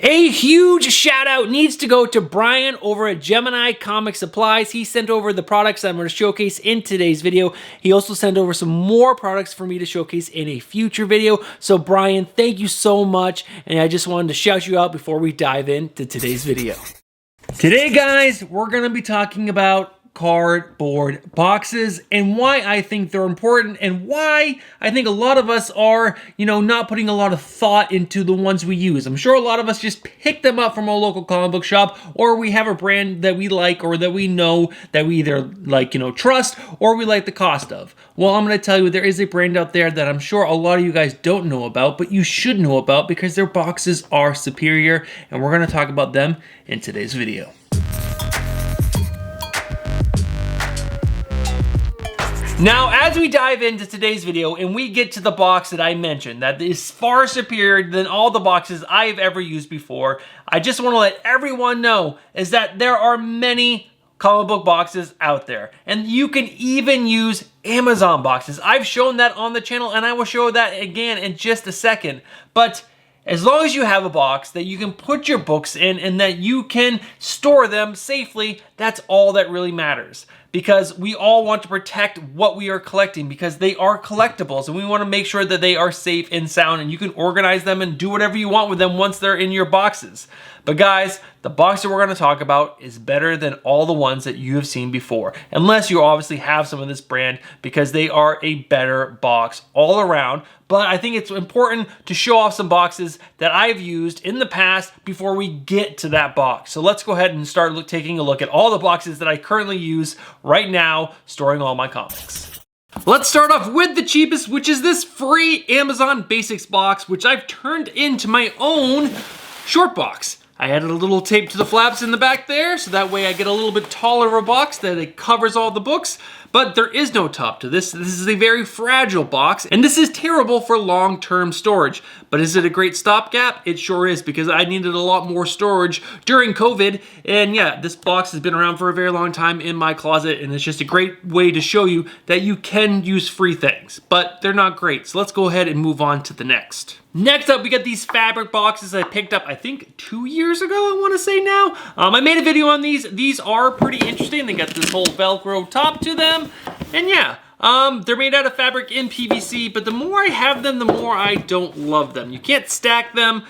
A huge shout out needs to go to Brian over at Gemini Comic Supplies. He sent over the products I'm going to showcase in today's video. He also sent over some more products for me to showcase in a future video. So Brian, thank you so much. And I just wanted to shout you out before we dive into today's video. Today, guys, we're going to be talking about cardboard boxes and why I think they're important and why I think a lot of us are, not putting a lot of thought into the ones we use. I'm sure a lot of us just pick them up from a local comic book shop, or we have a brand that we like or that we know that we either like, trust, or we like the cost of. Well, I'm going to tell you there is a brand out there that I'm sure a lot of you guys don't know about, but you should know about because their boxes are superior, and we're going to talk about them in today's video. Now, as we dive into today's video and we get to the box that I mentioned that is far superior than all the boxes I've ever used before, I just want to let everyone know is that there are many comic book boxes out there, and you can even use Amazon boxes. I've shown that on the channel, and I will show that again in just a second. But as long as you have a box that you can put your books in and that you can store them safely, that's all that really matters. Because we all want to protect what we are collecting because they are collectibles, and we want to make sure that they are safe and sound and you can organize them and do whatever you want with them once they're in your boxes. But guys, the box that we're going to talk about is better than all the ones that you have seen before, unless you obviously have some of this brand, because they are a better box all around. But I think it's important to show off some boxes that I've used in the past before we get to that box. So let's go ahead and start taking a look at all the boxes that I currently use right now, storing all my comics. Let's start off with the cheapest, which is this free Amazon Basics box, which I've turned into my own short box. I added a little tape to the flaps in the back there, so that way I get a little bit taller of a box that it covers all the books. But there is no top to this. This is a very fragile box, and this is terrible for long-term storage. But is it a great stopgap? It sure is, because I needed a lot more storage during COVID. And yeah, this box has been around for a very long time in my closet, and it's just a great way to show you that you can use free things, but they're not great. So let's go ahead and move on to the next. Next up, we got these fabric boxes I picked up, I think 2 years ago, I want to say now. I made a video on these. These are pretty interesting. They got this whole Velcro top to them. And yeah, they're made out of fabric in PVC, but the more I have them, the more I don't love them. You can't stack them.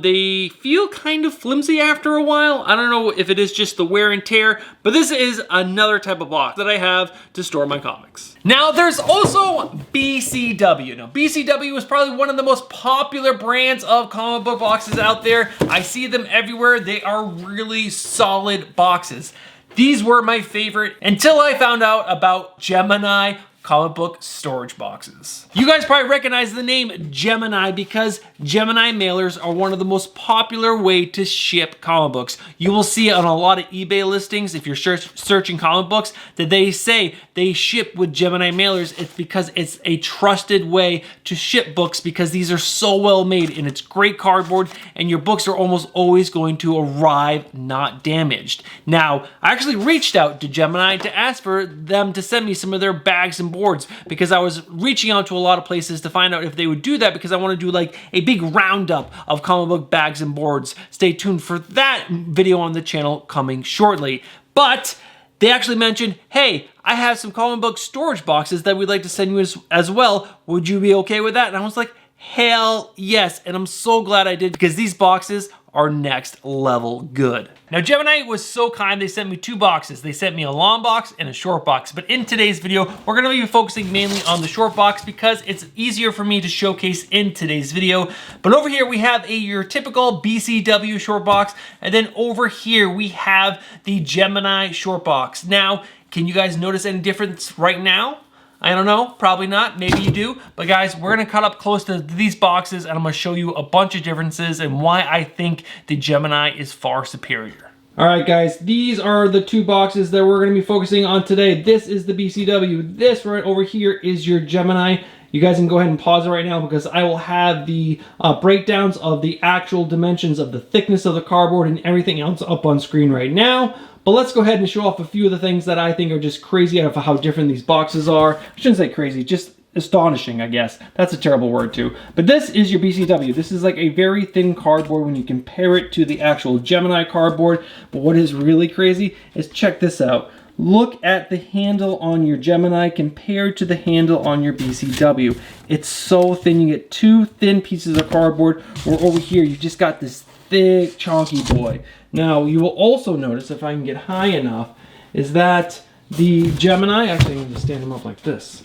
They feel kind of flimsy after a while. I don't know if it is just the wear and tear, but this is another type of box that I have to store my comics. Now, there's also BCW. Now, BCW is probably one of the most popular brands of comic book boxes out there. I see them everywhere. They are really solid boxes. These were my favorite until I found out about Gemini comic book storage boxes. You guys probably recognize the name Gemini because Gemini mailers are one of the most popular way to ship comic books. You will see on a lot of eBay listings, if you're searching comic books, that they say they ship with Gemini mailers. It's because it's a trusted way to ship books because these are so well made and it's great cardboard and your books are almost always going to arrive not damaged. Now, I actually reached out to Gemini to ask for them to send me some of their bags and boards because I was reaching out to a lot of places to find out if they would do that because I want to do like a big roundup of comic book bags and boards. Stay tuned for that video on the channel coming shortly. But they actually mentioned, hey, I have some comic book storage boxes that we'd like to send you as well. Would you be okay with that? And I was like, hell yes. And I'm so glad I did because these boxes are next level good. Now, Gemini was so kind, they sent me 2 boxes. They sent me a long box and a short box. But in today's video, we're gonna be focusing mainly on the short box because it's easier for me to showcase in today's video. But over here, we have your typical BCW short box. And then over here, we have the Gemini short box. Now, can you guys notice any difference right now? I don't know, probably not, maybe you do. But guys, we're gonna cut up close to these boxes and I'm gonna show you a bunch of differences and why I think the Gemini is far superior. All right, guys, these are the 2 boxes that we're gonna be focusing on today. This is the BCW. This right over here is your Gemini. You guys can go ahead and pause it right now because I will have the breakdowns of the actual dimensions of the thickness of the cardboard and everything else up on screen right now. But let's go ahead and show off a few of the things that I think are just crazy out of how different these boxes are. I shouldn't say crazy, just astonishing, I guess. That's a terrible word too. But this is your BCW. This is like a very thin cardboard when you compare it to the actual Gemini cardboard. But what is really crazy is check this out. Look at the handle on your Gemini compared to the handle on your BCW. It's so thin. You get two thin pieces of cardboard, where over here you just got this thick, chunky boy. Now, you will also notice, if I can get high enough, is that the Gemini, actually I'm going to stand him up like this.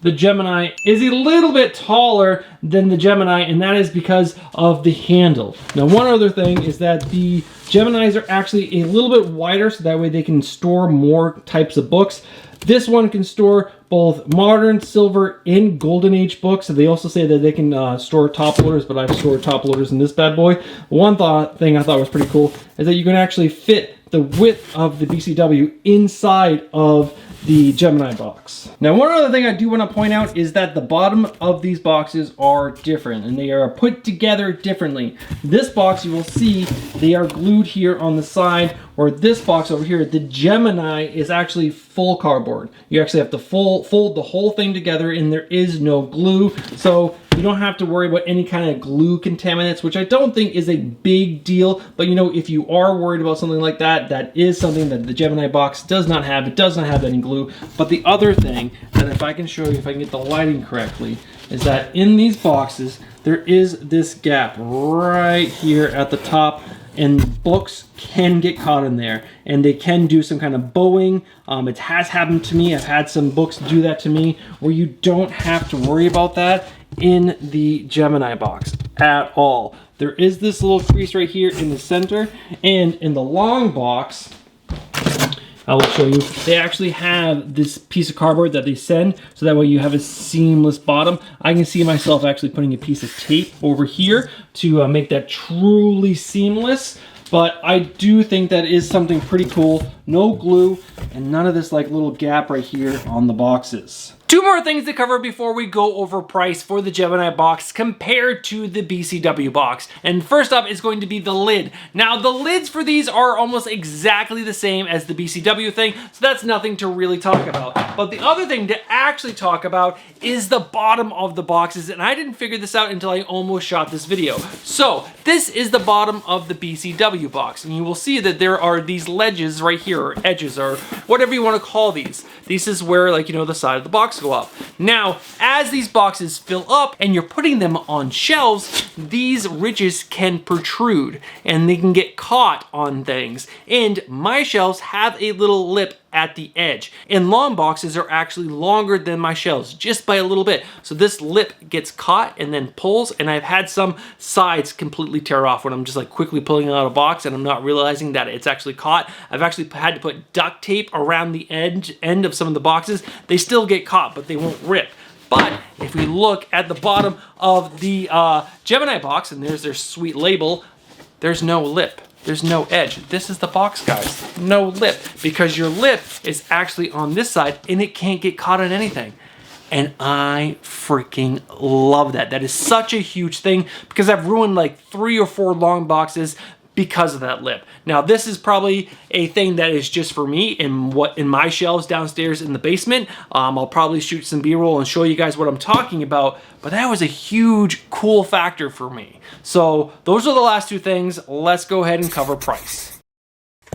The Gemini is a little bit taller than the Gemini, and that is because of the handle. Now, one other thing is that the Geminis are actually a little bit wider, so that way they can store more types of books. This one can store both modern, silver, and golden age books. So they also say that they can store top loaders, but I've stored top loaders in this bad boy. One thing I thought was pretty cool is that you can actually fit the width of the BCW inside of the Gemini box. Now, one other thing I do want to point out is that the bottom of these boxes are different, and they are put together differently. This box, you will see, they are glued here on the side, or this box over here, the Gemini is actually full cardboard. You actually have to fold the whole thing together, and there is no glue, so you don't have to worry about any kind of glue contaminants, which I don't think is a big deal. But you know, if you are worried about something like that, that is something that the Gemini box does not have. It does not have any glue. But the other thing, and if I can show you, if I can get the lighting correctly, is that in these boxes, there is this gap right here at the top, and books can get caught in there, and they can do some kind of bowing. It has happened to me. I've had some books do that to me, where you don't have to worry about that in the Gemini box at all. There is this little crease right here in the center, and in the long box, I will show you, they actually have this piece of cardboard that they send, so that way you have a seamless bottom. I can see myself actually putting a piece of tape over here to make that truly seamless. But I do think that is something pretty cool. No glue, and none of this like little gap right here on the boxes. Two more things to cover before we go over price for the Gemini box compared to the BCW box. And first up is going to be the lid. Now, the lids for these are almost exactly the same as the BCW thing, so that's nothing to really talk about. But the other thing to actually talk about is the bottom of the boxes, and I didn't figure this out until I almost shot this video. So, this is the bottom of the BCW box, and you will see that there are these ledges right here, or edges, or whatever you want to call these. This is where, like, you know, the side of the box go up. Now, as these boxes fill up and you're putting them on shelves, these ridges can protrude and they can get caught on things. And my shelves have a little lip at the edge, and long boxes are actually longer than my shelves just by a little bit. So this lip gets caught and then pulls, and I've had some sides completely tear off when I'm just like quickly pulling out a box and I'm not realizing that it's actually caught. I've actually had to put duct tape around the end of some of the boxes. They still get caught, but they won't rip. But if we look at the bottom of the Gemini box, and there's their sweet label, there's no lip. There's no edge. This is the box, guys. No lip, because your lip is actually on this side and it can't get caught on anything. And I freaking love that. That is such a huge thing, because I've ruined like 3 or 4 long boxes because of that lip. Now, this is probably a thing that is just for me in my shelves downstairs in the basement. I'll probably shoot some B-roll and show you guys what I'm talking about, but that was a huge, cool factor for me. So those are the last 2 things. Let's go ahead and cover price.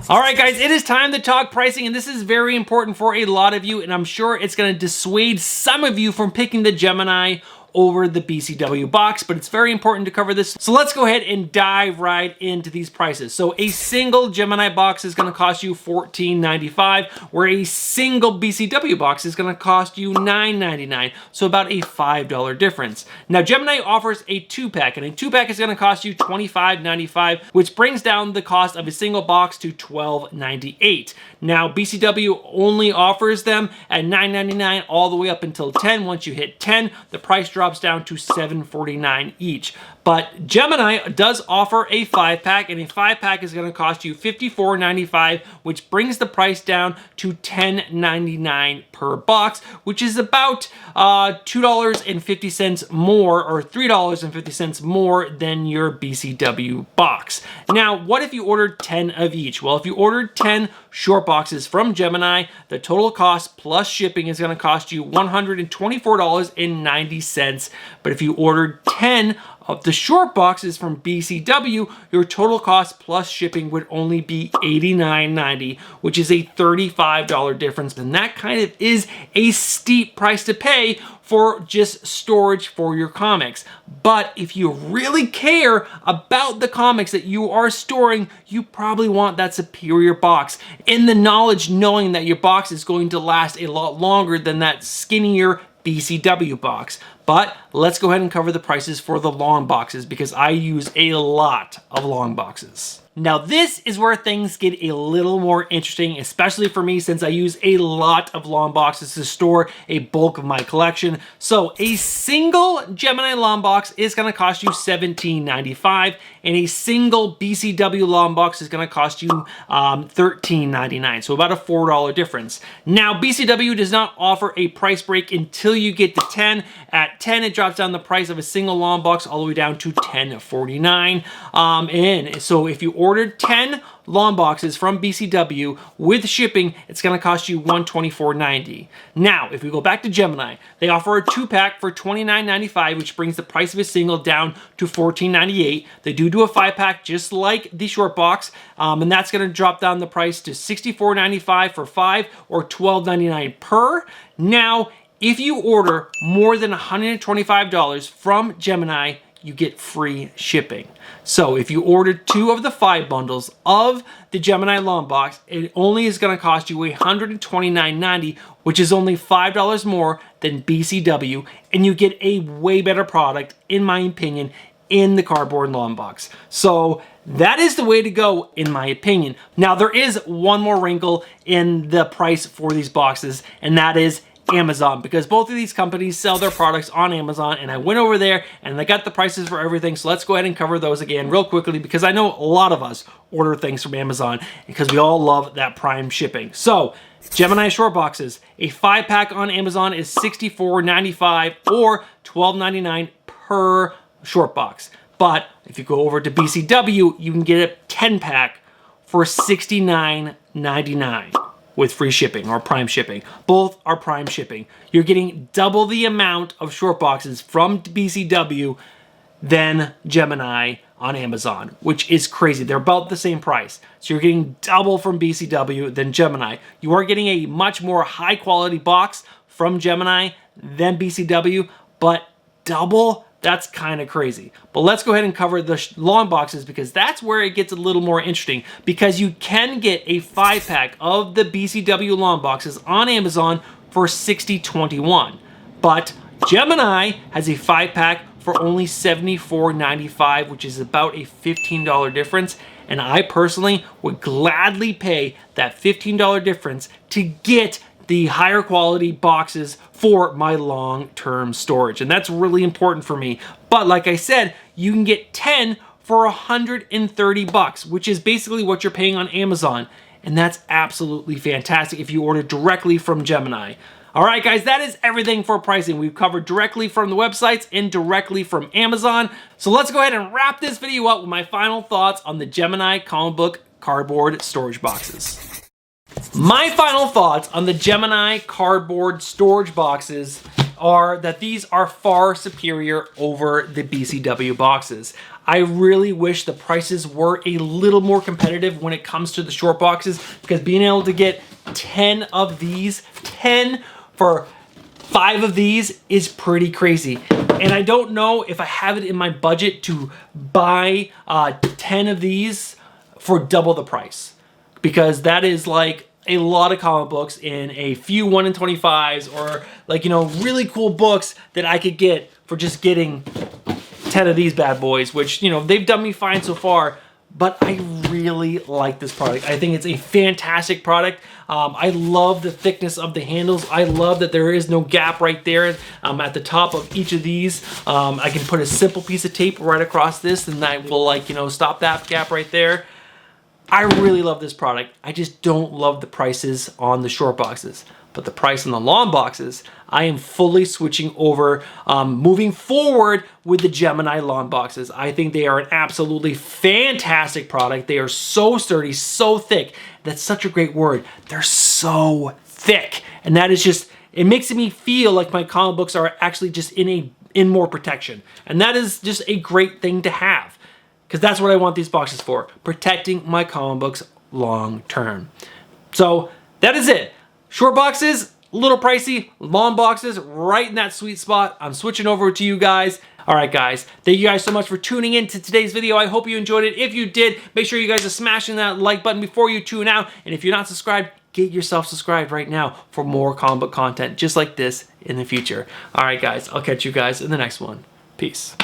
All right, guys, it is time to talk pricing, and this is very important for a lot of you, and I'm sure it's going to dissuade some of you from picking the Gemini over the BCW box, but it's very important to cover this. So let's go ahead and dive right into these prices. So a single Gemini box is gonna cost you $14.95, where a single BCW box is gonna cost you $9.99, so about a $5 difference. Now, Gemini offers a 2-pack, and a 2-pack is gonna cost you $25.95, which brings down the cost of a single box to $12.98. Now, BCW only offers them at $9.99 all the way up until 10. Once you hit 10, the price drops down to $7.49 each. But Gemini does offer a 5-pack, and a 5-pack is going to cost you $54.95, which brings the price down to $10.99 per box, which is about $2.50 more, or $3.50 more than your BCW box. Now, what if you ordered 10 of each? Well, if you ordered 10 short boxes from Gemini, the total cost plus shipping is going to cost you $124.90. But if you ordered 10 of the short boxes from BCW, your total cost plus shipping would only be $89.90, which is a $35 difference. And that kind of is a steep price to pay for just storage for your comics. But if you really care about the comics that you are storing, you probably want that superior box. In the knowledge knowing that your box is going to last a lot longer than that skinnier BCW box. But let's go ahead and cover the prices for the long boxes because I use a lot of long boxes. Now this is where things get a little more interesting, especially for me since I use a lot of long boxes to store a bulk of my collection. So a single Gemini long box is going to cost you $17.95 and a single BCW long box is going to cost you $13.99. So about a $4 difference. Now BCW does not offer a price break until you get to 10. At 10 it drops down the price of a single long box all the way down to $10.49. And so if you ordered 10 long boxes from BCW with shipping, it's going to cost you $124.90. Now, if we go back to Gemini, they offer a 2-pack for $29.95, which brings the price of a single down to $14.98. They do a 5-pack just like the short box, and that's going to drop down the price to $64.95 for 5 or $12.99 per. Now, if you order more than $125 from Gemini, you get free shipping. So if you order 2 of the 5 bundles of the Gemini long box, it only is going to cost you $129.90, which is only $5 more than BCW, and you get a way better product, in my opinion, in the cardboard long box. So that is the way to go, in my opinion. Now there is one more wrinkle in the price for these boxes, and that is Amazon, because both of these companies sell their products on Amazon, and I went over there and I got the prices for everything. So let's go ahead and cover those again real quickly because I know a lot of us order things from Amazon because we all love that Prime shipping. So Gemini short boxes, a 5-pack on Amazon is $64.95 or $12.99 per short box. But if you go over to BCW, you can get a 10-pack for $69.99. with free shipping or Prime shipping. Both are Prime shipping. You're getting double the amount of short boxes from BCW than Gemini on Amazon, which is crazy. They're about the same price. So you're getting double from BCW than Gemini. You are getting a much more high quality box from Gemini than BCW, but double? That's kind of crazy. But let's go ahead and cover the long boxes because that's where it gets a little more interesting, because you can get a 5-pack of the BCW long boxes on Amazon for $60.21. But Gemini has a 5-pack for only $74.95, which is about a $15 difference. And I personally would gladly pay that $15 difference to get the higher quality boxes for my long-term storage. And that's really important for me. But like I said, you can get 10 for $130, which is basically what you're paying on Amazon. And that's absolutely fantastic if you order directly from Gemini. All right, guys, that is everything for pricing. We've covered directly from the websites and directly from Amazon. So let's go ahead and wrap this video up with my final thoughts on the Gemini comic book cardboard storage boxes. My final thoughts on the Gemini cardboard storage boxes are that these are far superior over the BCW boxes. I really wish the prices were a little more competitive when it comes to the short boxes, because being able to get 10 of these, 10 for 5 of these is pretty crazy. And I don't know if I have it in my budget to buy 10 of these for double the price, because that is like a lot of comic books in a few 1 in 25s, or like, you know, really cool books that I could get for just getting 10 of these bad boys, which, you know, they've done me fine so far, but I really like this product. I think it's a fantastic product. I love the thickness of the handles. I love that there is no gap right there at the top of each of these. I can put a simple piece of tape right across this and that will, like, you know, stop that gap right there. I really love this product. I just don't love the prices on the short boxes. but the price on the long boxes, I am fully switching over, moving forward with the Gemini long boxes. I think they are an absolutely fantastic product. They are so sturdy, so thick. That's such a great word. They're so thick. And that is just, it makes me feel like my comic books are actually just in more protection. And that is just a great thing to have, because that's what I want these boxes for, protecting my comic books long term. So that is it. Short boxes, a little pricey. Long boxes, right in that sweet spot. I'm switching over to you guys. All right, guys. Thank you guys so much for tuning in to today's video. I hope you enjoyed it. If you did, make sure you guys are smashing that like button before you tune out. And if you're not subscribed, get yourself subscribed right now for more comic book content just like this in the future. All right, guys. I'll catch you guys in the next one. Peace.